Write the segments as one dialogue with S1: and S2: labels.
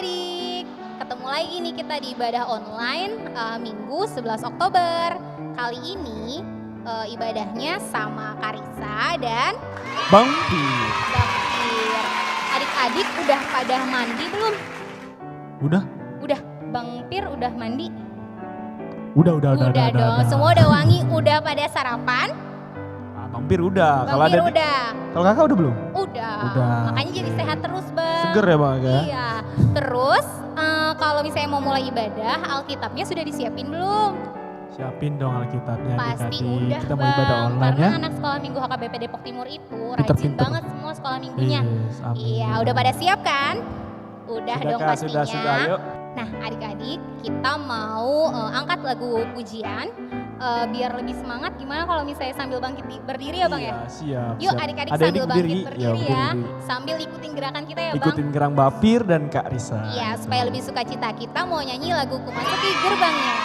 S1: adik-adik, ketemu lagi nih kita di ibadah online Minggu 11 Oktober. Kali ini ibadahnya sama Karissa dan
S2: Bang Pir.
S1: Bang Pir. Adik-adik udah pada mandi belum?
S2: Udah?
S1: Udah, Bang Pir udah mandi?
S2: Udah
S1: Dong, semua udah wangi, udah pada sarapan?
S2: Bang Pir udah.
S1: Bang Pir udah.
S2: Kalau kakak udah belum?
S1: Udah. Makanya jadi sehat terus, Bang.
S2: Seger ya Bang?
S1: Iya. Terus kalau misalnya mau mulai ibadah, Alkitabnya sudah disiapin belum?
S2: Siapin dong Alkitabnya.
S1: Pasti
S2: adik-adik.
S1: udah,
S2: Kita mau
S1: Bang.
S2: ibadah online
S1: Karena
S2: ya.
S1: anak sekolah minggu HKBP Depok Timur itu
S2: Pinter.
S1: rajin banget semua sekolah minggunya.
S2: Yes, amin.
S1: Iya, udah pada siap kan? Udah
S2: Sudah,
S1: dong
S2: Kak,
S1: pastinya.
S2: Sudah, yuk.
S1: Nah, adik-adik, kita mau angkat lagu pujian biar lebih semangat. Gimana kalau misalnya sambil bangkit berdiri ya, Bang ya?
S2: Iya, siap.
S1: Yuk
S2: siap.
S1: adik-adik
S2: Adik-adik
S1: sambil bangkit berdiri ya,
S2: berdiri.
S1: sambil ikutin gerakan kita ya, Bang.
S2: Ikutin gerang Bapir dan Kak Risa.
S1: Iya, supaya lebih suka cita, kita mau nyanyi lagu Ku Masuki Gerbangnya.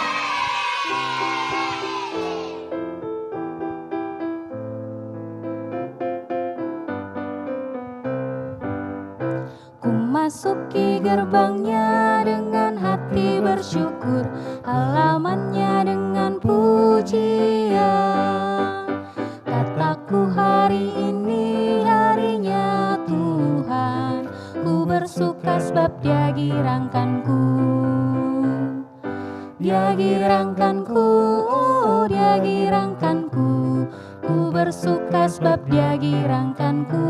S1: Ku masuki gerbangnya dengan hati bersyukur, halamannya dengan pujian. Kataku hari ini harinya Tuhan, ku bersuka sebab Dia girangkanku. Dia girangkanku, Dia girangkanku, ku bersuka sebab Dia girangkanku.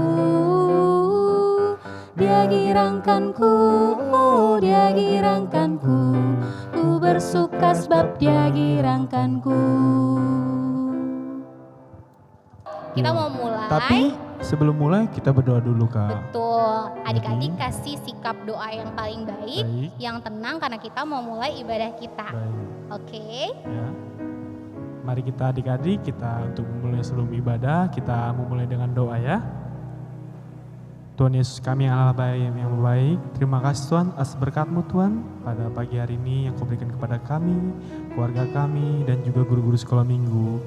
S1: Dia girangkanku, Dia girangkanku, ku bersuka sebab Dia girangkanku. Kita mau mulai.
S2: Tapi sebelum mulai kita berdoa dulu Kak.
S1: Betul, adik-adik kasih sikap doa yang paling baik,
S2: Baik.
S1: yang tenang karena kita mau mulai ibadah kita.
S2: Baik.
S1: Oke?
S2: Ya. Mari kita adik-adik kita untuk memulai sebelum ibadah kita memulai dengan doa ya. Tuhan Yesus kami yang Allah yang baik, terima kasih Tuhan atas berkat-Mu Tuhan pada pagi hari ini yang Kau berikan kepada kami, keluarga kami dan juga guru-guru sekolah minggu.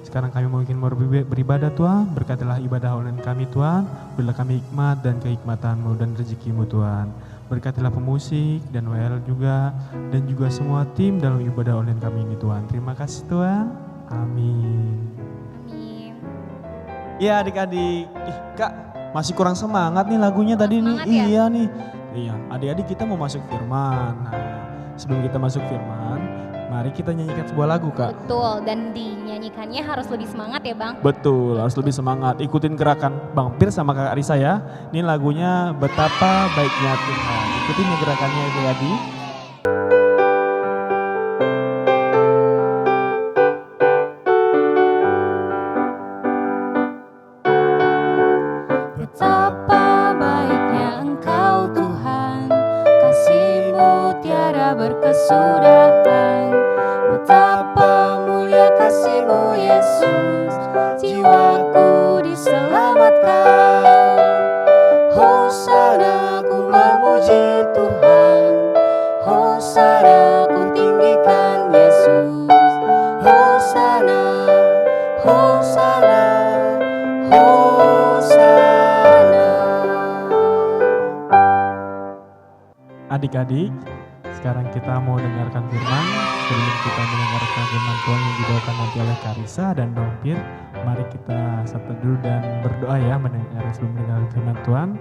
S2: Sekarang kami mungkin mau beribadah Tuhan, berkatilah ibadah online kami Tuhan, berilah kami hikmat dan kehikmatan-Mu dan rezeki-Mu Tuhan. Berkatilah pemusik dan WL juga dan juga semua tim dalam ibadah online kami ini Tuhan. Terima kasih Tuhan, amin.
S1: Amin.
S2: Ya adik-adik, Kak masih kurang semangat nih lagunya tadi nih.
S1: Semangat ya?
S2: Iya nih. Iya, adik-adik kita mau masuk firman. Nah, sebelum kita masuk firman, mari kita nyanyikan sebuah lagu, Kak.
S1: Betul, dan dinyanyikannya harus lebih semangat ya, Bang.
S2: Betul, harus lebih semangat. Ikutin gerakan Bang Pir sama Kak Risa ya. Ini lagunya Betapa Baiknya Tuhan. Ikutin ya gerakannya adik-adik.
S1: Betapa baiknya Engkau Tuhan, kasih-Mu tiada berkesudahan. Betapa mulia kasih-Mu Yesus, jiwaku diselamatkan. Hosana ku memuji Tuhan, Hosana ku tinggikan Yesus. Hosana, Hosana, Hosana.
S2: Adik-adik, sekarang kita mau dengarkan firman. Sebelum kita mendengarkan firman Tuhan yang dibawakan nanti oleh Karissa dan Bang Pir, mari kita satu dulu dan berdoa ya sebelum mendengarkan firman Tuhan.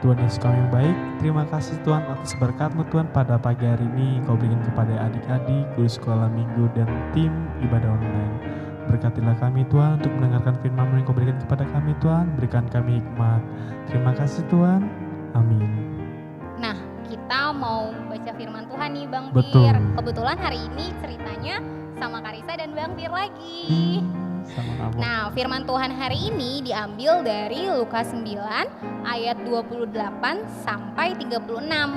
S2: Tuhan Yesus kami yang baik, terima kasih Tuhan atas berkat-Mu Tuhan pada pagi hari ini Kau berikan kepada adik-adik, guru sekolah minggu dan tim ibadah online. Berkatilah kami Tuhan untuk mendengarkan firman-Mu yang Kau berikan kepada kami Tuhan, berikan kami hikmat. Terima kasih Tuhan, amin.
S1: Nah, kita mau baca firman Tuhan nih Bang
S2: Betul.
S1: Pir. Kebetulan hari ini ceritanya sama Karissa dan Bang Pir lagi.
S2: Sama kamu.
S1: Nah, firman Tuhan hari ini diambil dari Lukas 9 ayat 28 sampai 36.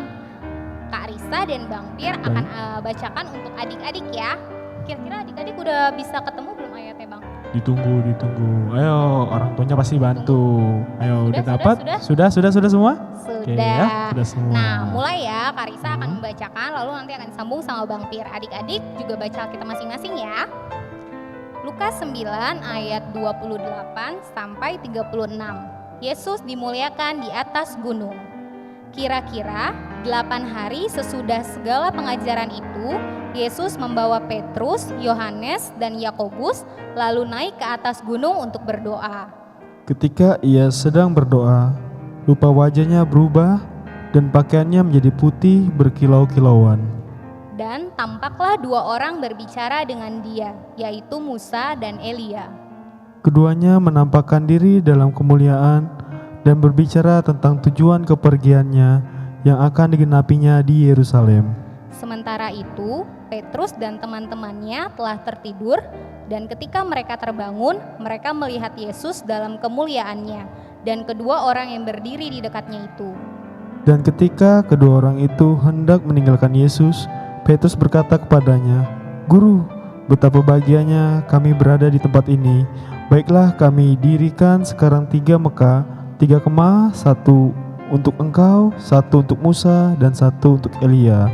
S1: Kak Rissa dan Bang Pir akan bacakan untuk adik-adik ya. Kira-kira adik-adik udah bisa ketemu belum ayatnya, Bang?
S2: Ditunggu. Ayo, orang tuanya pasti bantu. Ayo,
S1: Sudah,
S2: udah dapat?
S1: sudah?
S2: Sudah semua?
S1: Sudah.
S2: Oke ya, sudah semua.
S1: Nah, mulai ya. Karissa akan membacakan, lalu nanti akan disambung sama Bang Pir. Adik-adik juga baca kita masing-masing ya. Lukas 9 ayat 28 sampai 36. Yesus dimuliakan di atas gunung. Kira-kira 8 hari sesudah segala pengajaran itu, Yesus membawa Petrus, Yohanes, dan Yakobus lalu naik ke atas gunung untuk berdoa.
S2: Ketika ia sedang berdoa, rupa wajahnya berubah dan pakaiannya menjadi putih berkilau-kilauan.
S1: Dan tampaklah 2 orang berbicara dengan dia, yaitu Musa dan Elia.
S2: Keduanya menampakkan diri dalam kemuliaan dan berbicara tentang tujuan kepergiannya yang akan digenapinya di Yerusalem.
S1: Sementara itu, Petrus dan teman-temannya telah tertidur, dan ketika mereka terbangun, mereka melihat Yesus dalam kemuliaannya, dan kedua orang yang berdiri di dekatnya itu.
S2: Dan ketika kedua orang itu hendak meninggalkan Yesus, Petrus berkata kepadanya, "Guru, betapa bahagianya kami berada di tempat ini. Baiklah, kami dirikan sekarang 3 meka, 3 kemah, 1 untuk engkau, 1 untuk Musa, dan 1 untuk Elia."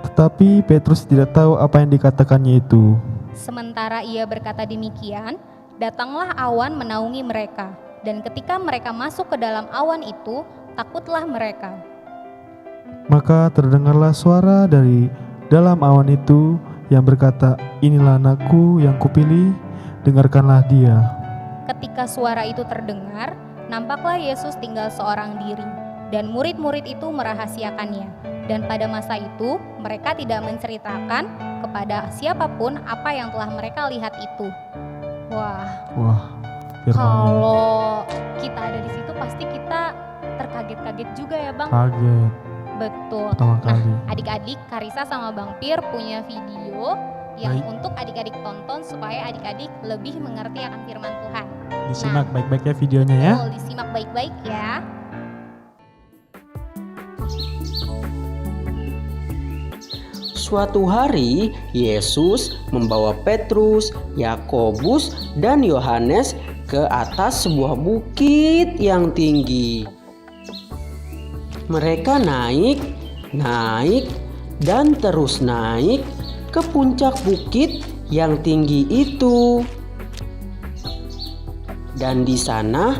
S2: Tetapi Petrus tidak tahu apa yang dikatakannya itu.
S1: Sementara ia berkata demikian, datanglah awan menaungi mereka, dan ketika mereka masuk ke dalam awan itu, takutlah mereka.
S2: Maka terdengarlah suara dari dalam awan itu yang berkata, "Inilah anakku yang kupilih, dengarkanlah dia."
S1: Ketika suara itu terdengar, nampaklah Yesus tinggal seorang diri, dan murid-murid itu merahasiakannya. Dan pada masa itu, mereka tidak menceritakan kepada siapapun apa yang telah mereka lihat itu. Wah,
S2: Firman-Nya.
S1: kalau kita ada di situ pasti kita terkaget-kaget juga ya Bang.
S2: Kaget
S1: Betul.
S2: pertama
S1: Nah,
S2: kali.
S1: adik-adik, Karisa sama Bang Pir punya video yang
S2: Baik.
S1: untuk adik-adik tonton supaya adik-adik lebih mengerti akan firman Tuhan.
S2: Disimak baik-baik ya videonya ya.
S1: Betul, disimak baik-baik ya.
S3: Suatu hari, Yesus membawa Petrus, Yakobus, dan Yohanes ke atas sebuah bukit yang tinggi. Mereka naik, dan terus naik ke puncak bukit yang tinggi itu. Dan di sana,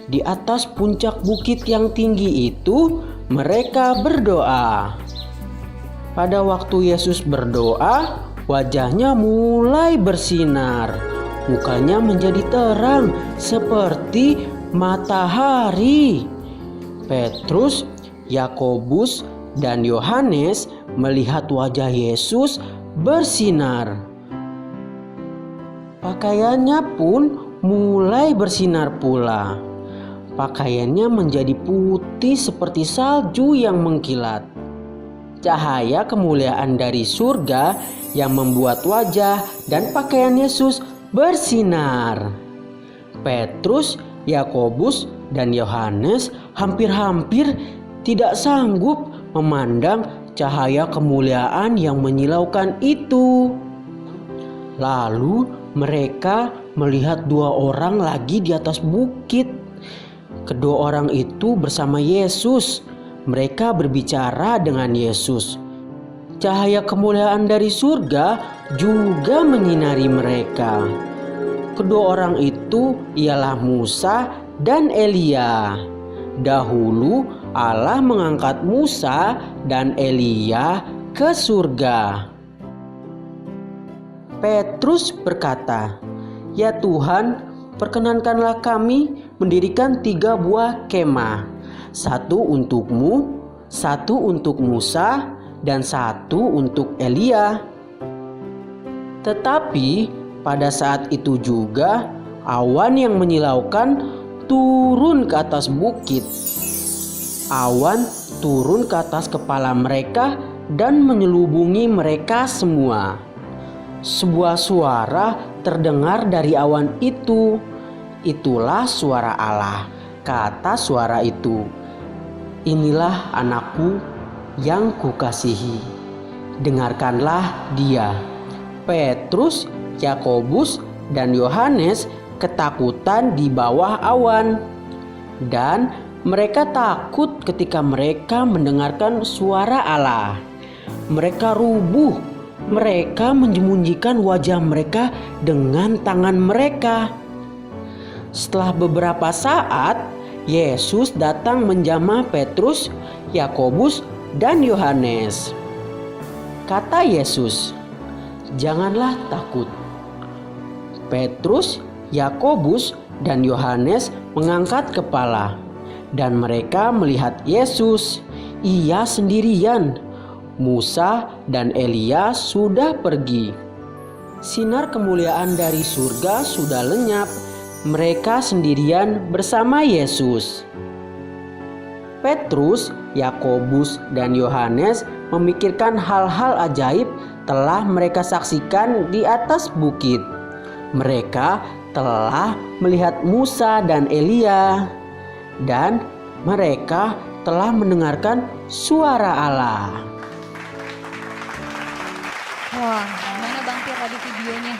S3: di atas puncak bukit yang tinggi itu, mereka berdoa. Pada waktu Yesus berdoa, wajahnya mulai bersinar. Mukanya menjadi terang seperti matahari. Petrus, Yakobus, dan Yohanes melihat wajah Yesus bersinar. Pakaiannya pun mulai bersinar pula. Pakaiannya menjadi putih seperti salju yang mengkilat. Cahaya kemuliaan dari surga yang membuat wajah dan pakaian Yesus bersinar. Petrus, Yakobus, dan Yohanes hampir-hampir tidak sanggup memandang cahaya kemuliaan yang menyilaukan itu. Lalu mereka melihat 2 orang lagi di atas bukit. Kedua orang itu bersama Yesus. Mereka berbicara dengan Yesus. Cahaya kemuliaan dari surga juga menyinari mereka. Kedua orang itu ialah Musa dan Elia. Dahulu Allah mengangkat Musa dan Elia ke surga. Petrus berkata, "Ya Tuhan, perkenankanlah kami mendirikan 3 buah kemah. 1 untukmu, 1 untuk Musa, dan 1 untuk Elia." Tetapi pada saat itu juga awan yang menyilaukan turun ke atas bukit. Awan turun ke atas kepala mereka dan menyelubungi mereka semua. Sebuah suara terdengar dari awan itu. "Itulah suara Allah," kata suara itu. "Inilah anakku yang kukasihi. Dengarkanlah dia." Petrus, Yakobus, dan Yohanes ketakutan di bawah awan. Dan mereka takut ketika mereka mendengarkan suara Allah. Mereka rubuh. Mereka menyembunyikan wajah mereka dengan tangan mereka. Setelah beberapa saat, Yesus datang menjamah Petrus, Yakobus, dan Yohanes. Kata Yesus, "Janganlah takut." Petrus, Yakobus, dan Yohanes mengangkat kepala, dan mereka melihat Yesus. Ia sendirian. Musa dan Elia sudah pergi. Sinar kemuliaan dari surga sudah lenyap. Mereka sendirian bersama Yesus. Petrus, Yakobus, dan Yohanes memikirkan hal-hal ajaib telah mereka saksikan di atas bukit. Mereka telah melihat Musa dan Elia, dan mereka telah mendengarkan suara Allah.
S1: Wah, gimana Bang Pir tadi videonya?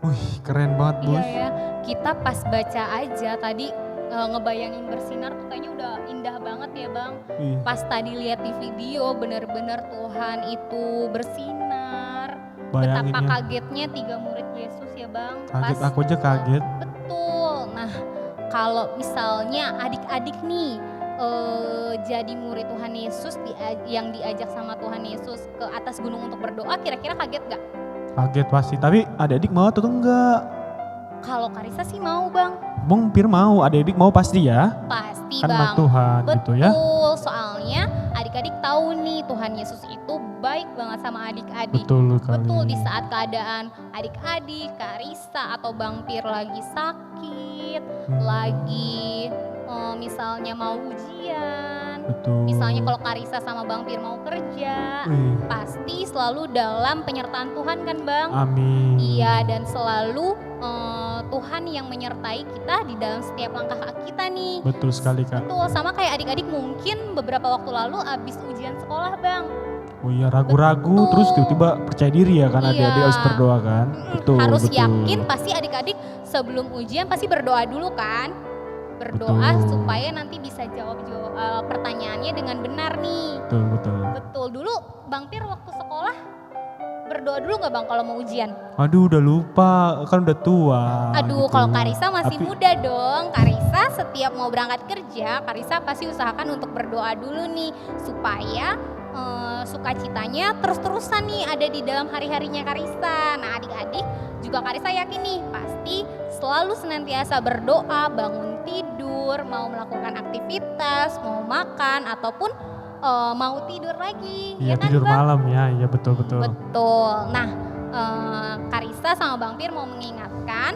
S2: Wih, keren banget,
S1: Iya
S2: Bos.
S1: ya, kita pas baca aja tadi ngebayangin bersinar tuh kayaknya udah indah banget ya Bang.
S2: Ih,
S1: Pas tadi lihat di video bener-bener Tuhan itu bersinar.
S2: bayangin
S1: Betapa
S2: ya.
S1: kagetnya 3 murid Yesus ya Bang.
S2: Kaget,
S1: Pas
S2: aku aja kaget.
S1: betul. Nah, kalau misalnya adik-adik nih jadi murid Tuhan Yesus yang diajak sama Tuhan Yesus ke atas gunung untuk berdoa, kira-kira kaget gak?
S2: Kaget pasti, tapi adik-adik mau atau enggak?
S1: Kalau Karissa sih mau Bang,
S2: Bang Pir mau, adik-adik mau pasti ya.
S1: pasti
S2: Kan
S1: Bang.
S2: anak Tuhan gitu ya.
S1: Betul, soalnya adik-adik tahu nih Tuhan Yesus itu baik banget sama adik-adik.
S2: Betul kali.
S1: Betul, di saat keadaan adik-adik, Karissa atau Bang Pir lagi sakit, lagi misalnya mau ujian,
S2: Betul.
S1: misalnya kalau Karissa sama Bang Pir mau kerja,
S2: Wih,
S1: pasti selalu dalam penyertaan Tuhan kan Bang?
S2: amin.
S1: Iya, dan selalu Tuhan yang menyertai kita di dalam setiap langkah kita nih.
S2: Betul sekali Kak.
S1: Betul, sama kayak adik-adik mungkin beberapa waktu lalu abis ujian sekolah Bang.
S2: Oh iya, ragu-ragu
S1: Betul.
S2: terus tiba-tiba percaya diri ya kan,
S1: Iya.
S2: adik-adik harus berdoa kan. Betul,
S1: Harus
S2: betul.
S1: yakin pasti adik-adik sebelum ujian pasti berdoa dulu kan. Berdoa
S2: Betul.
S1: supaya nanti bisa jawab pertanyaannya dengan benar nih.
S2: Betul, betul.
S1: Betul, dulu Bang Pir waktu sekolah berdoa dulu gak Bang kalau mau ujian?
S2: Aduh, udah lupa, kan udah tua.
S1: Aduh,
S2: gitu.
S1: kalau Karissa masih
S2: Tapi-
S1: muda dong. Karissa setiap mau berangkat kerja, Karissa pasti usahakan untuk berdoa dulu nih supaya sukacitanya terus-terusan nih ada di dalam hari-harinya Karissa. Nah, adik-adik juga Karissa yakin nih pasti selalu senantiasa berdoa, bangun tidur, mau melakukan aktivitas, mau makan ataupun mau tidur lagi.
S2: Iya,
S1: kan,
S2: tidur
S1: Bang?
S2: malam ya, iya betul-betul.
S1: Betul. Nah, Karissa sama Bang Pir mau mengingatkan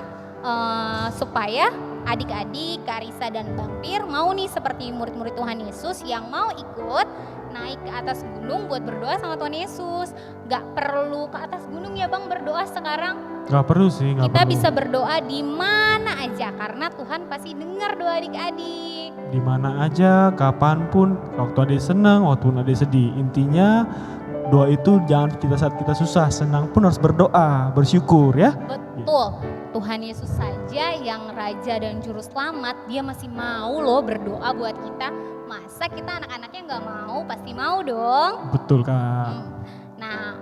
S1: supaya adik-adik Karissa dan Bang Pir mau nih seperti murid-murid Tuhan Yesus yang mau ikut naik ke atas gunung buat berdoa sama Tuhan Yesus. Gak perlu ke atas gunung ya Bang berdoa sekarang.
S2: Gak perlu sih, gak
S1: Kita
S2: perlu.
S1: bisa berdoa di mana aja karena Tuhan pasti dengar doa adik-adik.
S2: Di mana aja, kapanpun, waktu adik senang, waktu adik sedih. Intinya doa itu jangan kita saat kita susah, senang pun harus berdoa, bersyukur ya.
S1: Betul. Tuhan Yesus saja yang Raja dan Juru Selamat, dia masih mau loh berdoa buat kita. Masa kita anak-anaknya nggak mau? Pasti mau dong.
S2: Betul Kak.
S1: Nah,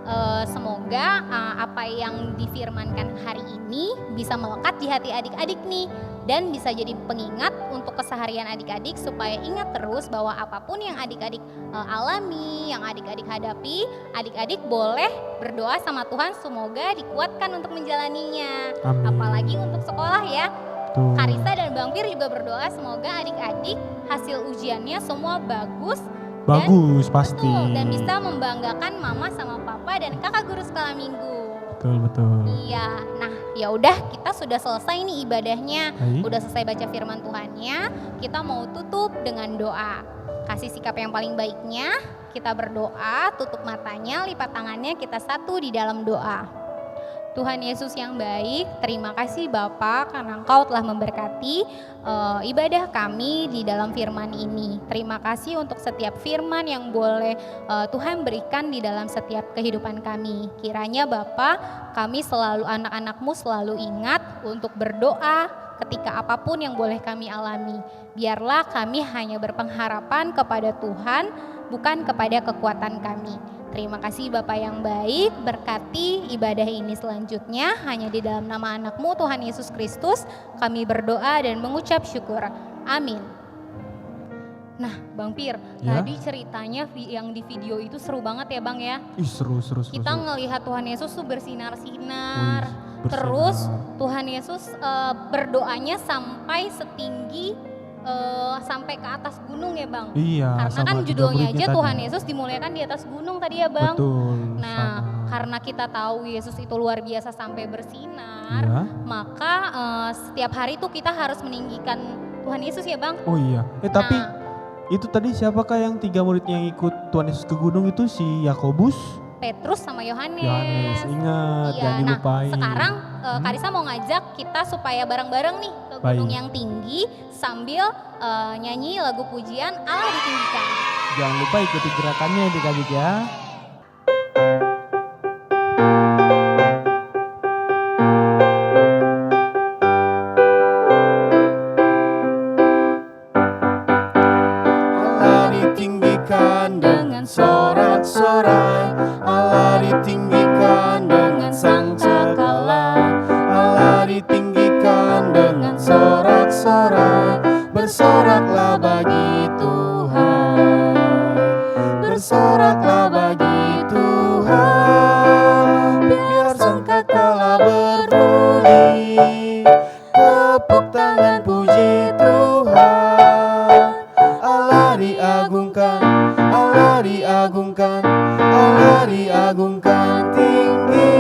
S1: semoga apa yang difirmankan hari ini bisa melekat di hati adik-adik nih. Dan bisa jadi pengingat untuk keseharian adik-adik supaya ingat terus bahwa apapun yang adik-adik alami, yang adik-adik hadapi, adik-adik boleh berdoa sama Tuhan semoga dikuatkan untuk menjalaninya.
S2: Amin.
S1: Apalagi untuk sekolah ya.
S2: Tuh.
S1: Karissa dan Bang Pir juga berdoa semoga adik-adik hasil ujiannya semua bagus.
S2: Bagus pasti.
S1: Betul, dan bisa membanggakan mama sama papa dan kakak guru skala minggu.
S2: Betul, betul.
S1: Iya, nah ya udah kita sudah selesai nih ibadahnya,
S2: Baik.
S1: udah selesai baca firman Tuhannya, kita mau tutup dengan doa. Kasih sikap yang paling baiknya, kita berdoa, tutup matanya, lipat tangannya, kita satu di dalam doa. Tuhan Yesus yang baik, terima kasih Bapa karena Engkau telah memberkati ibadah kami di dalam firman ini. Terima kasih untuk setiap firman yang boleh Tuhan berikan di dalam setiap kehidupan kami. Kiranya Bapa, kami selalu anak-anak-Mu selalu ingat untuk berdoa ketika apapun yang boleh kami alami. Biarlah kami hanya berpengharapan kepada Tuhan, bukan kepada kekuatan kami. Terima kasih Bapak yang baik, berkati ibadah ini selanjutnya hanya di dalam nama anak-Mu Tuhan Yesus Kristus kami berdoa dan mengucap syukur. Amin. Nah Bang Pir,
S2: Ya.
S1: tadi ceritanya yang di video itu seru banget ya Bang ya.
S2: Ih seru.
S1: Kita ngelihat Tuhan Yesus tuh bersinar-sinar.
S2: Wih, bersinar.
S1: Terus Tuhan Yesus berdoanya sampai setinggi sampai ke atas gunung ya Bang.
S2: Iya.
S1: Karena
S2: sama
S1: kan
S2: tiga
S1: judulnya
S2: muridnya
S1: aja
S2: tadi.
S1: Tuhan Yesus dimuliakan di atas gunung tadi ya Bang.
S2: Betul.
S1: Nah
S2: sama.
S1: karena kita tahu Yesus itu luar biasa sampai bersinar,
S2: Iya.
S1: maka setiap hari tuh kita harus meninggikan Tuhan Yesus ya Bang.
S2: Oh iya. Tapi
S1: Nah,
S2: itu tadi siapakah yang 3 muridnya yang ikut Tuhan Yesus ke gunung itu si Yakobus,
S1: Petrus sama Yohanes.
S2: Yohanes. Ingat,
S1: Iya,
S2: jangan
S1: nah
S2: dilupain.
S1: sekarang Karisa mau ngajak kita supaya bareng-bareng nih ke gunung
S2: Baik.
S1: yang tinggi sambil nyanyi lagu pujian Allah ditinggikan.
S2: Jangan lupa ikuti gerakannya adik-adik ya. Allah ditinggikan dengan sorak-sorai, Allah ditinggikan dengan sang cakala, Allah ditinggikan dengan sorak-sorai, bersoraklah bagi Tuhan, bersoraklah bagi Tuhan, biar sangkakala berbunyi, tepuk tangan puji Tuhan. Allah diagungkan, Allah diagungkan, Allah diagungkan tinggi.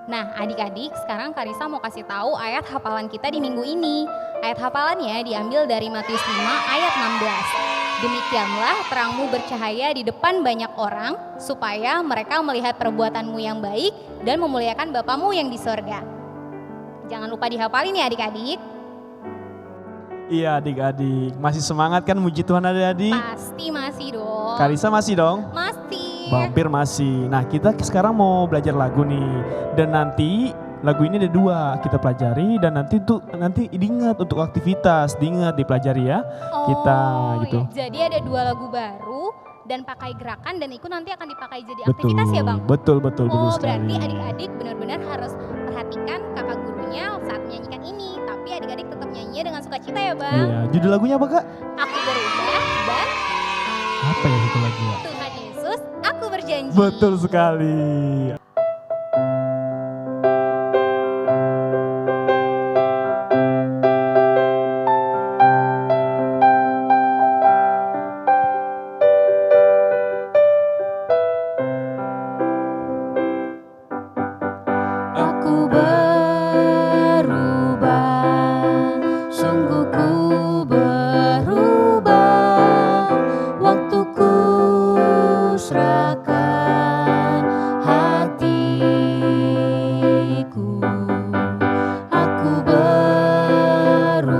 S1: Nah adik-adik sekarang Karisa mau kasih tahu ayat hafalan kita di minggu ini. Ayat hafalannya diambil dari Matius 5 ayat 16. Demikianlah terangmu bercahaya di depan banyak orang supaya mereka melihat perbuatanmu yang baik dan memuliakan Bapamu yang di sorga. Jangan lupa dihafalin ya adik-adik.
S2: Iya adik-adik, masih semangat kan muji Tuhan adik-adik?
S1: Pasti masih dong.
S2: Karisa masih dong?
S1: Masih.
S2: Bang Pir masih. Nah kita sekarang mau belajar lagu nih. Dan nanti lagu ini ada 2 kita pelajari dan nanti diingat untuk aktivitas, diingat dipelajari ya. Kita gitu.
S1: Iya. Jadi ada 2 lagu baru dan pakai gerakan dan itu nanti akan dipakai jadi aktivitas ya Bang?
S2: Betul
S1: Oh
S2: sekali.
S1: berarti adik-adik benar-benar harus perhatikan kakak gurunya saat menyanyikan ini. Tapi adik-adik tetap nyanyinya dengan sukacita ya Bang.
S2: Iya, judul lagunya apa Kak?
S1: Aku berubah dan
S2: Apa ya judul lagunya?
S1: Tuhan Yesus aku berjanji.
S2: Betul sekali.
S1: Aku berubah, sungguh ku berubah, waktuku serahkan hatiku. Aku berubah,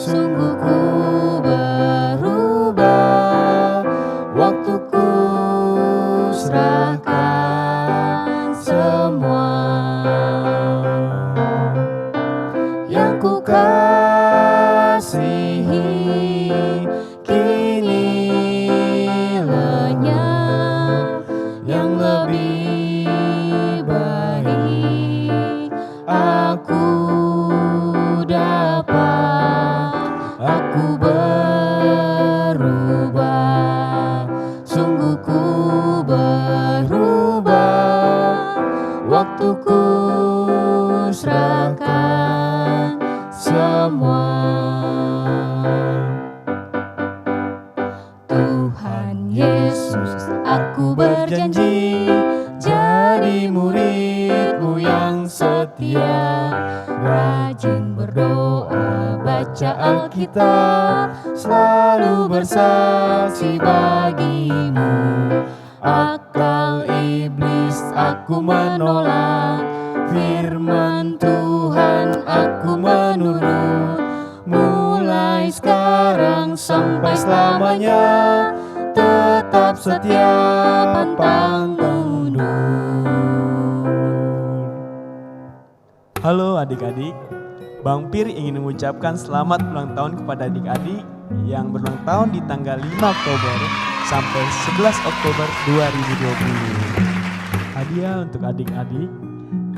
S1: sungguh ku berubah, waktuku serahkan semua yang ku kasihi, kini lenyap yang lebih baik aku dapat. Aku berubah, sungguh ku berubah, waktuku serahkan semua. Tuhan Yesus, aku berjanji jadi murid-Mu yang setia, rajin berdoa, baca Alkitab, selalu bersaksi bagi-Mu. Akal iblis aku menolak, firman Tuhan aku menurut, mulai sekarang sampai selamanya, tetap setia pantang mundur.
S2: Halo adik-adik, Bang Pir ingin mengucapkan selamat ulang tahun kepada adik-adik yang berulang tahun di tanggal 5 Oktober sampai 11 Oktober 2020. Hadiah untuk adik-adik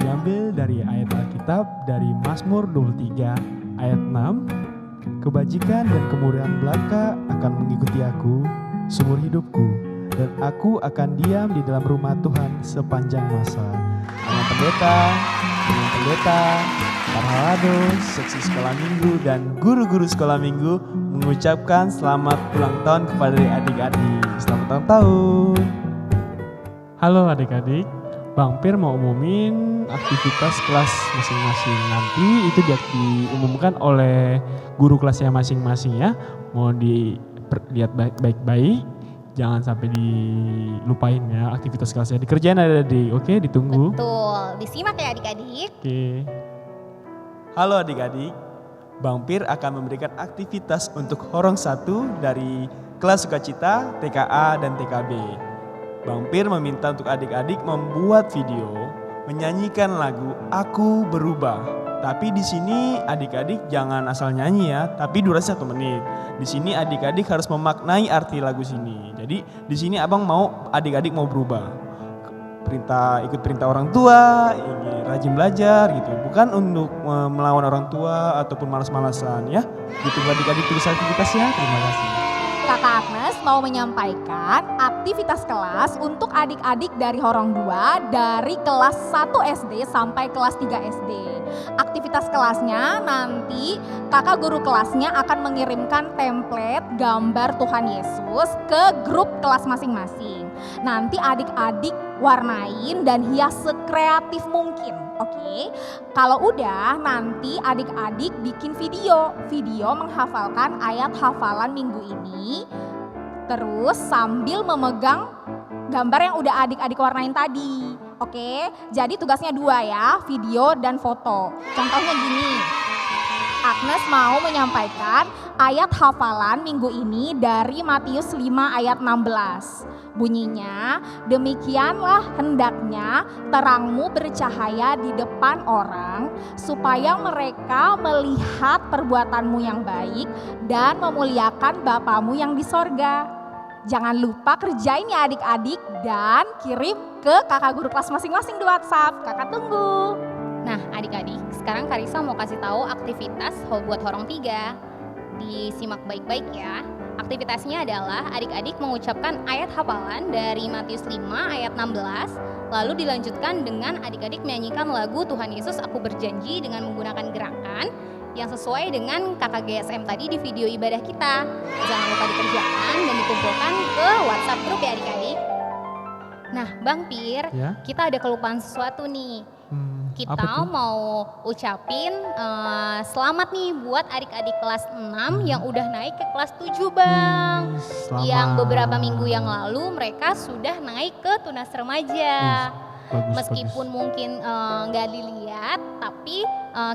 S2: diambil dari ayat Alkitab dari Mazmur 23 ayat 6. Kebajikan dan kemurahan belaka akan mengikuti aku seumur hidupku, dan aku akan diam di dalam rumah Tuhan sepanjang masa. Dengan pendeta, para halado, seksi sekolah minggu, dan guru-guru sekolah minggu mengucapkan selamat ulang tahun kepada adik-adik. Selamat ulang tahun. Halo adik-adik, Bang Pir mau umumin aktivitas kelas masing-masing. Nanti itu diumumkan oleh guru kelasnya masing-masing ya. Mau dilihat baik-baik, jangan sampai dilupain ya aktivitas kelasnya. Dikerjain adik-adik, oke? Ditunggu.
S1: Betul, disimak ya adik-adik.
S2: Oke. Halo adik-adik, Bang Pir akan memberikan aktivitas untuk Horong 1 dari kelas Sukacita, TKA, dan TKB. Bang Pir meminta untuk adik-adik membuat video menyanyikan lagu Aku Berubah. Tapi di sini adik-adik jangan asal nyanyi ya, tapi durasi 1 menit. Di sini adik-adik harus memaknai arti lagu sini. Jadi di sini abang mau adik-adik mau berubah. Ikut perintah orang tua, ingin rajin belajar gitu. Bukan untuk melawan orang tua ataupun malas-malasan ya. Ditunggu adik-adik tulis aktivitasnya. Terima kasih.
S4: Kakak Agnes mau menyampaikan aktivitas kelas untuk adik-adik dari Horong 2 dari kelas 1 SD sampai kelas 3 SD. Aktivitas kelasnya nanti kakak guru kelasnya akan mengirimkan template gambar Tuhan Yesus ke grup kelas masing-masing. Nanti adik-adik warnain dan hias sekreatif mungkin. Oke, kalau udah nanti adik-adik bikin video menghafalkan ayat hafalan minggu ini, terus sambil memegang gambar yang udah adik-adik warnain tadi. Oke, jadi tugasnya 2 ya, video dan foto. Contohnya gini, Agnes mau menyampaikan ayat hafalan minggu ini dari Matius 5 ayat 16. Bunyinya, demikianlah hendaknya terangmu bercahaya di depan orang, supaya mereka melihat perbuatanmu yang baik dan memuliakan Bapamu yang di sorga. Jangan lupa kerjain ya adik-adik dan kirim ke kakak guru kelas masing-masing di WhatsApp. Kakak tunggu.
S1: Nah adik-adik, sekarang Karisa mau kasih tahu aktivitas buat Horong 3. Disimak baik-baik ya. Aktivitasnya adalah adik-adik mengucapkan ayat hafalan dari Matius 5 ayat 16, lalu dilanjutkan dengan adik-adik menyanyikan lagu Tuhan Yesus Aku Berjanji dengan menggunakan gerakan yang sesuai dengan kakak GSM tadi di video ibadah kita. Jangan lupa dikerjakan dan dikumpulkan ke WhatsApp grup ya adik-adik. Nah Bang Pir,
S2: Ya?
S1: kita ada kelupaan sesuatu nih.
S2: Apa
S1: Kita
S2: tuh?
S1: mau ucapin selamat nih buat adik-adik kelas 6 yang udah naik ke kelas 7 Bang.
S2: Selamat.
S1: Yang beberapa minggu yang lalu mereka sudah naik ke tunas remaja.
S2: Bagus,
S1: Meskipun
S2: bagus.
S1: mungkin nggak dilihat, tapi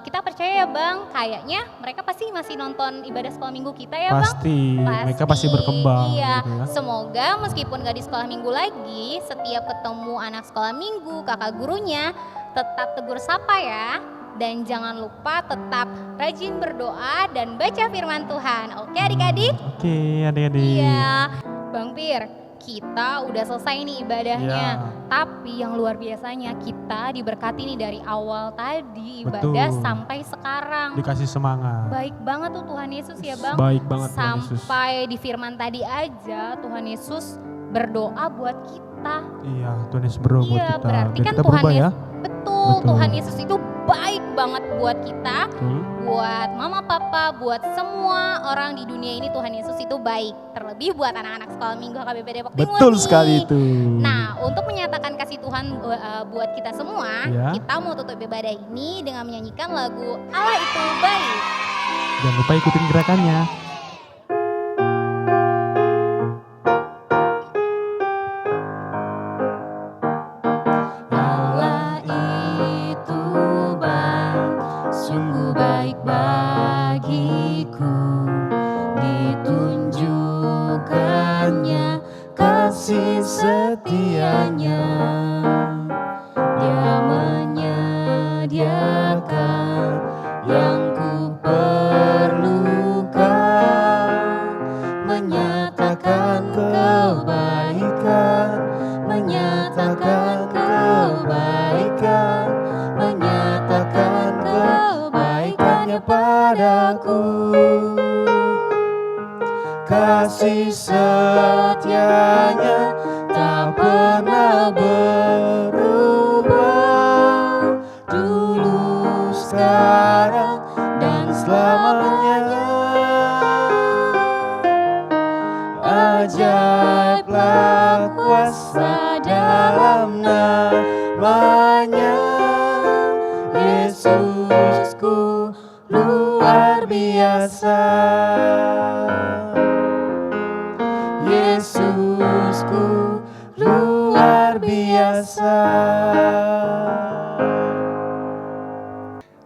S1: kita percaya ya Bang, kayaknya mereka pasti masih nonton ibadah sekolah minggu kita ya Bang.
S2: Pasti, mereka pasti berkembang
S1: Iya,
S2: gitu ya.
S1: semoga meskipun gak di sekolah minggu lagi, setiap ketemu anak sekolah minggu, kakak gurunya tetap tegur sapa ya. Dan jangan lupa tetap rajin berdoa dan baca firman Tuhan. Oke adik-adik?
S2: Oke adik-adik.
S1: Iya. Bang Pir, kita udah selesai nih ibadahnya.
S2: Iya.
S1: Tapi yang luar biasanya kita diberkati nih dari awal tadi ibadah
S2: Betul.
S1: sampai sekarang.
S2: Dikasih semangat.
S1: Baik banget tuh Tuhan Yesus ya Bang.
S2: Baik banget Tuhan Yesus.
S1: Sampai di firman tadi aja Tuhan Yesus berdoa buat kita.
S2: Iya, Tuhan Yesus berdoa buat
S1: Iya,
S2: kita.
S1: berarti
S2: Biar
S1: kan
S2: kita
S1: Tuhan
S2: berubah ya.
S1: Yesus betul, Tuhan Yesus itu baik banget buat kita,
S2: Betul.
S1: buat mama papa, buat semua orang di dunia ini Tuhan Yesus itu baik. Terlebih buat anak-anak sekolah minggu HKBP Depok Timur
S2: Betul
S1: nih.
S2: sekali itu.
S1: Nah, untuk menyatakan kasih Tuhan buat kita semua,
S2: Ya.
S1: kita mau tutup ibadah ini dengan menyanyikan lagu Allah itu baik.
S2: Jangan lupa ikutin gerakannya.
S4: Allah itu baik, sungguh baik bagiku. Ditunjukkannya kasih setianya. Dia menyediakan yang ku perlukan.
S5: aku, kasih setianya tak pernah berubah, dulu, sekarang, dan selamanya. Ajaiblah kuasa dalam namanya, Yesusku luar biasa. Yesusku luar biasa.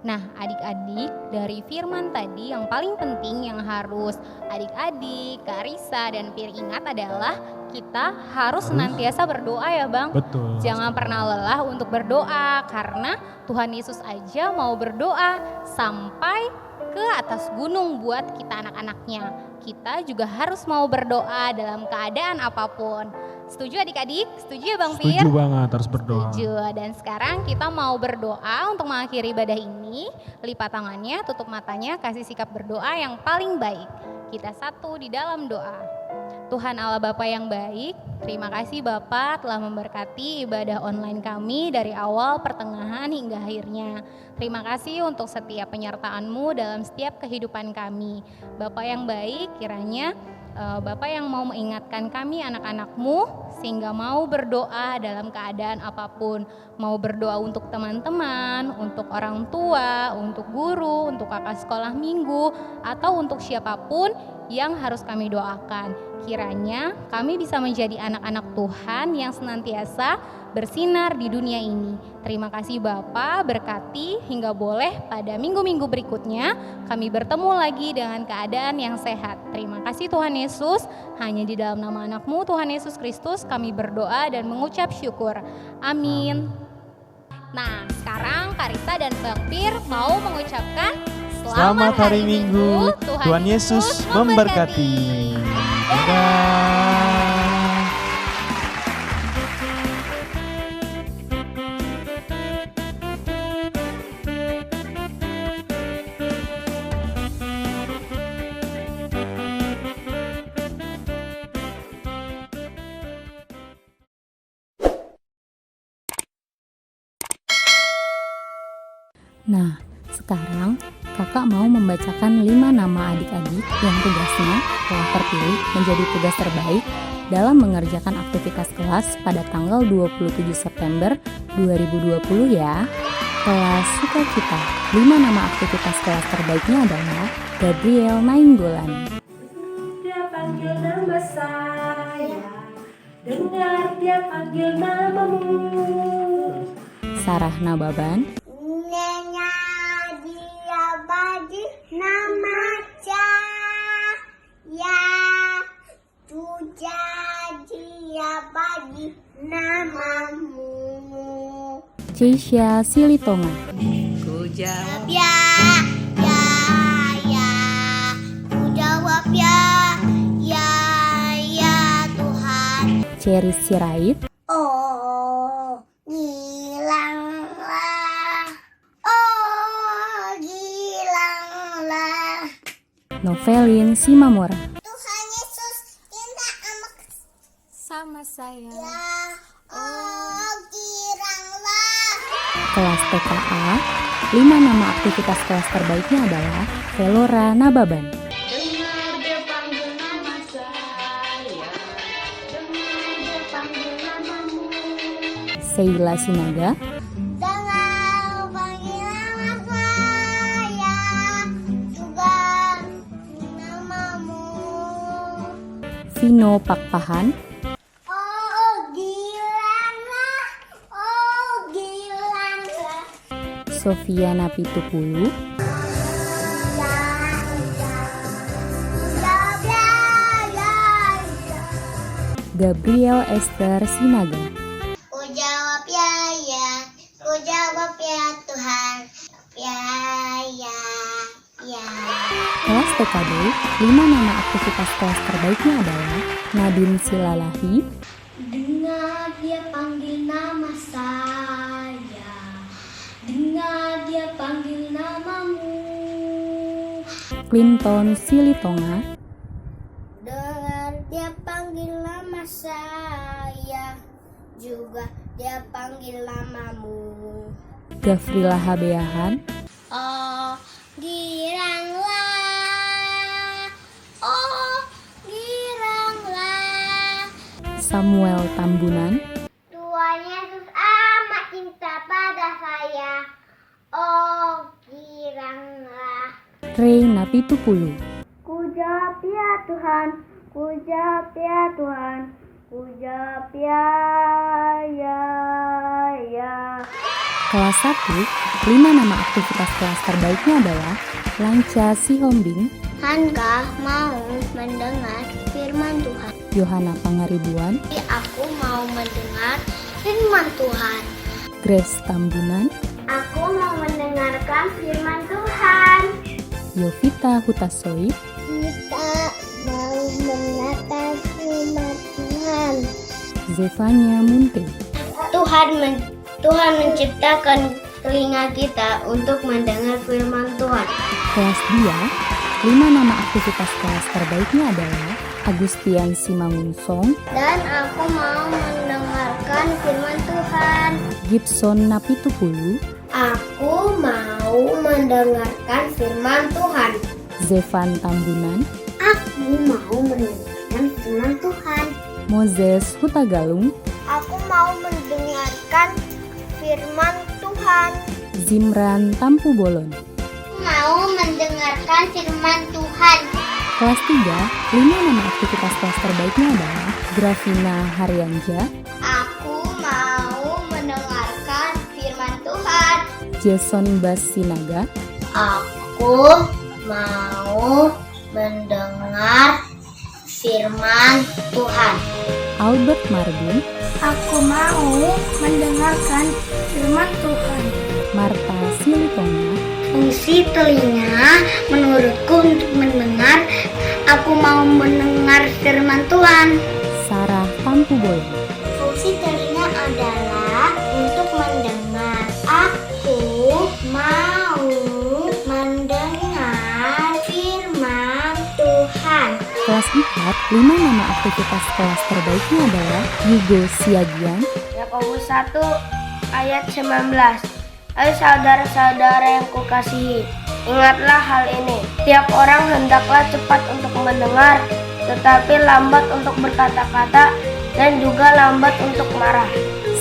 S1: Nah, adik-adik, dari firman tadi yang paling penting yang harus adik-adik, Kak Risa, dan Fir ingat adalah kita harus senantiasa berdoa ya Bang.
S2: Betul.
S1: Jangan pernah lelah untuk berdoa karena Tuhan Yesus aja mau berdoa sampai ke atas gunung buat kita anak-anaknya. Kita juga harus mau berdoa dalam keadaan apapun. Setuju adik-adik? Setuju ya Bang Fir?
S2: Setuju banget, harus berdoa.
S1: Setuju. Dan sekarang kita mau berdoa untuk mengakhiri ibadah ini. Lipat tangannya, tutup matanya, kasih sikap berdoa yang paling baik. Kita satu di dalam doa. Tuhan Allah Bapa yang baik, terima kasih Bapa telah memberkati ibadah online kami dari awal, pertengahan, hingga akhirnya. Terima kasih untuk setiap penyertaan-Mu dalam setiap kehidupan kami. Bapa yang baik, kiranya Bapak yang mau mengingatkan kami anak-anak-Mu sehingga mau berdoa dalam keadaan apapun. Mau berdoa untuk teman-teman, untuk orang tua, untuk guru, untuk kakak sekolah minggu, atau untuk siapapun yang harus kami doakan. Kiranya kami bisa menjadi anak-anak Tuhan yang senantiasa bersinar di dunia ini. Terima kasih Bapa, berkati hingga boleh pada minggu-minggu berikutnya kami bertemu lagi dengan keadaan yang sehat. Terima kasih Tuhan Yesus, hanya di dalam nama anak-Mu Tuhan Yesus Kristus kami berdoa dan mengucap syukur. Amin. Nah, sekarang Karisa dan Bang Fir mau mengucapkan
S5: Selamat hari Minggu, Tuhan Yesus memberkati. Dadah.
S6: Nah, sekarang kakak mau membacakan 5 nama adik-adik yang tugasnya telah terpilih menjadi tugas terbaik dalam mengerjakan aktivitas kelas pada tanggal 27 September 2020 ya. Kelas Sukacita, 5 nama aktivitas kelas terbaiknya adalah Gabriel Nainggolan,
S7: Dia panggil nama saya, dengar dia panggil namamu.
S6: Sarah Nababan,
S8: Nenya dia bagi nama ya, tu dia bagi namamu.
S6: Ceisha Silitonga,
S8: Ya, ya, ku jawab ya Tuhan.
S6: Ceris Sirait,
S8: Oh, gilanglah. Oh, gilanglah.
S6: Novelin Simamora,
S8: Tuhan Yesus cinta amat
S6: sama saya.
S8: ya. Oh, gilanglah.
S6: Kelas TKA, 5 nama aktivitas kelas terbaiknya adalah Velora Nababan,
S7: Dengar dia panggil nama saya, dengar dia panggil namamu.
S6: Sheila Sinaga,
S8: Dengar panggil nama saya, juga namamu.
S6: Vino Pakpahan,
S8: Oh, gilanglah. Oh, gilanglah.
S6: Sofia Napitukulu, Gabriel Esther Sinaga,
S8: Ku jawab ya, ku jawab ya Tuhan, ya.
S6: Kelas TKB, 5 nama aktivitas kelas terbaiknya adalah Nadine Silalahi,
S8: Dengar dia panggil nama saya, dengar dia panggil namamu.
S6: Clinton Silitonga,
S8: Dengar dia panggil nama saya, juga dia panggil namamu.
S6: Gafrila Habeahan,
S8: Oh, giranglah. Oh, giranglah.
S6: Samuel Tambunan,
S8: Tuhan Yesus amat cinta pada saya. Oh, giranglah.
S6: Rey Napitupulu,
S8: Ku jawab ya Tuhan, ku jawab ya Tuhan, ku jawab ya.
S6: Kelas 1, 5 nama aktivitas kelas terbaiknya adalah Lanca Sihombing,
S8: Hanka mau mendengar firman Tuhan.
S6: Yohana Pangaribuan,
S8: Aku mau mendengar firman Tuhan.
S6: Grace Tambunan,
S8: Aku mau mendengarkan firman Tuhan.
S6: Yovita Hutasoi,
S8: Kita mau mendengarkan firman Tuhan.
S6: Zevanya Munte.
S8: Tuhan menciptakan telinga kita untuk mendengar firman Tuhan.
S6: Kelas 2, 5 nama aktivitas kelas terbaiknya adalah Agustian Simangunsong,
S8: Dan aku mau mendengarkan firman Tuhan.
S6: Gibson Napitupulu,
S8: Aku mau mendengarkan firman Tuhan.
S6: Zevan Tambunan,
S8: Aku mau mendengarkan firman Tuhan.
S6: Moses Hutagalung,
S8: Aku mau mendengarkan firman Tuhan.
S6: Zimran Tampu Bolon.
S8: Mau mendengarkan firman Tuhan.
S6: Kelas 3, 5 nama aktivitas kelas terbaiknya adalah Gravina Haryanja,
S8: Aku mau mendengarkan firman Tuhan.
S6: Jason Basinaga,
S8: Aku mau mendengar firman Tuhan.
S6: Albert Marbun,
S8: Aku mau mendengarkan firman Tuhan.
S6: Marta Silitonga,
S8: Fungsi telinga menurutku untuk mendengar. Aku mau mendengar firman Tuhan.
S6: Sarah Tampu Bolon.
S8: Fungsi telinga adalah untuk mendengar. Aku mau mendengar firman Tuhan.
S6: Kelas 4, 5 nama aktivitas kelas terbaiknya adalah Yugo Siagian,
S8: Yakobus 1 ayat 19. Hai saudara-saudara yang kukasihi, ingatlah hal ini. Tiap orang hendaklah cepat untuk mendengar, tetapi lambat untuk berkata-kata, dan juga lambat untuk marah.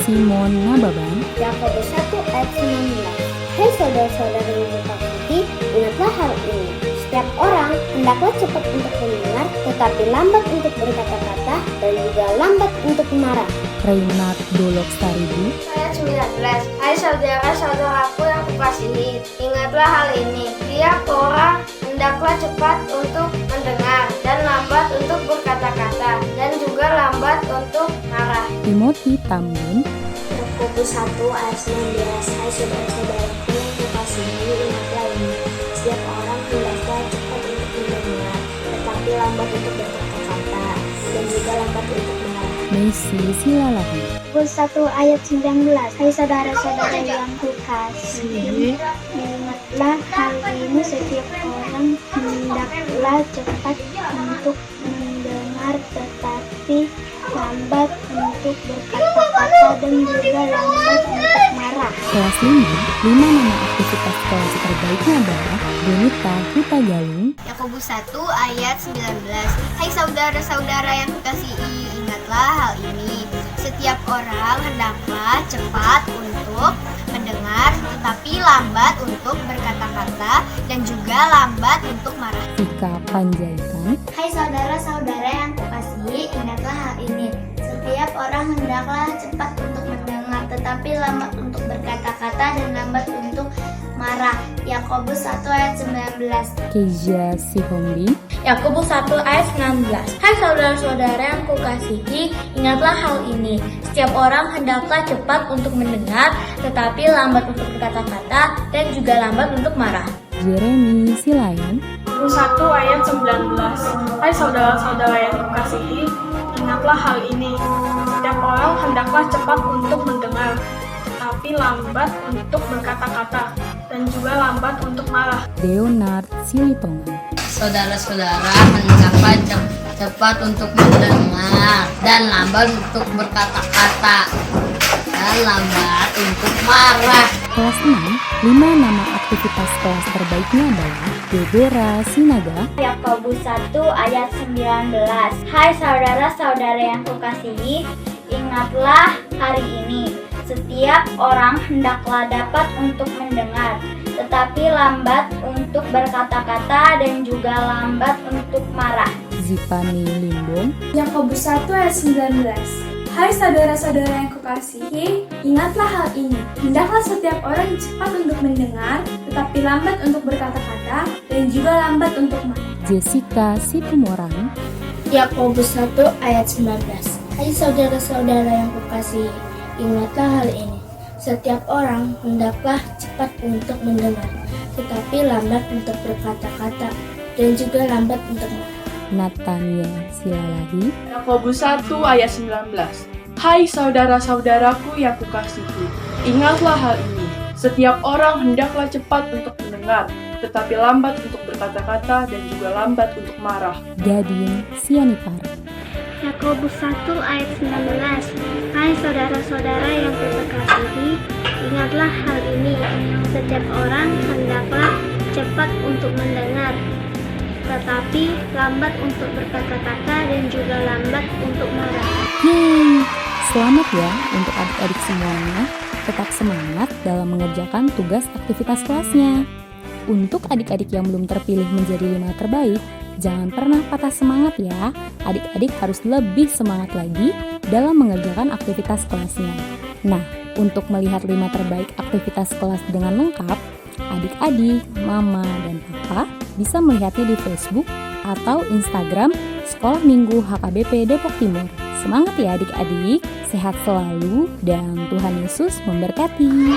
S6: Simon Nababan,
S8: Yakobus 1 ayat 19. Hai saudara-saudara yang kukasihi, ingatlah hal ini. Setiap orang hendaklah cepat untuk mendengar, tetapi lambat untuk berkata-kata, dan juga lambat untuk marah.
S6: Reynard Dolok Staribu,
S8: Ayat 19. Hai saudara-saudaraku yang kukasihi, ingatlah hal ini. Tiap orang hendaklah cepat untuk mendengar, dan lambat untuk berkata-kata, dan juga lambat untuk marah.
S6: Timothy Tambun,
S8: Yakobus 1 ayat 19. Hai saudara-saudaraku yang kukasihi, ingatlah ini. Setiap orang hendaklah cepat untuk mendengar, tetapi lambat untuk berkata-kata, dan juga lambat untuk marah.
S6: Messi Silalahi,
S8: Yakobus 1 ayat 19. Hai saudara-saudara yang kukasihi, ingatlah hal ini. Setiap orang hendaklah cepat untuk mendengar, tetapi lambat untuk berkata-kata, dan juga lambat untuk marah.
S6: kelas 5, 5 nama aktivitas kelas terbaiknya adalah Benita Hutagalung,
S8: Yakobus 1 ayat 19. Hai saudara-saudara yang kukasihi, ingatlah hal ini. Setiap orang hendaklah cepat untuk mendengar, tetapi lambat untuk berkata-kata, dan juga lambat untuk marah.
S6: Tika Panjaitan,
S8: Hai saudara-saudara yang kukasihi, ingatlah hal ini. Setiap orang hendaklah cepat untuk mendengar, tetapi lambat untuk berkata-kata, dan lambat untuk marah. Yakobus 1 ayat 19.
S6: Keja Sihombing,
S9: Yakobus 1 ayat 19. Hai saudara-saudara yang kukasihi, ingatlah hal ini. Setiap orang hendaklah cepat untuk mendengar, tetapi lambat untuk berkata-kata, dan juga lambat untuk marah.
S6: Jeremy Silayan,
S10: Yakobus 1 ayat 19. Hai saudara-saudara yang kukasihi, ingatlah hal ini. Setiap orang hendaklah cepat untuk mendengar, tetapi lambat untuk berkata-kata, dan juga lambat untuk marah.
S6: Leonard Silitongan,
S11: Saudara-saudara, hendaklah cepat untuk mendengar dan lambat untuk berkata-kata dan lambat untuk marah.
S6: Kelas 6, 5 nama aktivitas kelas terbaiknya adalah Gebera Sinaga,
S9: Yakobus 1 ayat 19. Hai saudara-saudara yang kukasihi, ingatlah hari ini. Setiap orang hendaklah dapat untuk mendengar, tetapi lambat untuk berkata-kata dan juga lambat untuk marah.
S6: Zipani Limbong,
S10: Yakobus 1 ayat 19. Hai saudara-saudara yang kukasihi, ingatlah hal ini. Hendaklah setiap orang cepat untuk mendengar, tetapi lambat untuk berkata-kata, dan juga lambat untuk marah.
S6: Jessica Situmorang,
S9: Yakobus 1 ayat 19. Hai saudara-saudara yang kukasihi, ingatlah hal ini. Setiap orang hendaklah cepat untuk mendengar, tetapi lambat untuk berkata-kata, dan juga lambat untuk marah.
S6: Natania Silalahi,
S10: Yakobus 1 ayat 19. Hai saudara-saudaraku yang kukasihi, ingatlah hal ini. Setiap orang hendaklah cepat untuk mendengar, tetapi lambat untuk berkata-kata dan juga lambat untuk marah.
S6: Gadin Sianipar,
S9: Yakobus 1 ayat 19. Hai saudara-saudara yang kukasihi, ingatlah hal ini. Setiap orang hendaklah cepat untuk mendengar, tetapi lambat untuk berkata-kata dan juga lambat untuk marah.
S6: Yeay! Selamat ya untuk adik-adik semuanya. Tetap semangat dalam mengerjakan tugas aktivitas kelasnya. Untuk adik-adik yang belum terpilih menjadi 5 terbaik, jangan pernah patah semangat ya. Adik-adik harus lebih semangat lagi dalam mengerjakan aktivitas kelasnya. Nah, untuk melihat 5 terbaik aktivitas kelas dengan lengkap, adik-adik, mama, dan papa bisa melihatnya di Facebook atau Instagram Sekolah Minggu HKBP Depok Timur. Semangat ya adik-adik, sehat selalu dan Tuhan Yesus memberkati.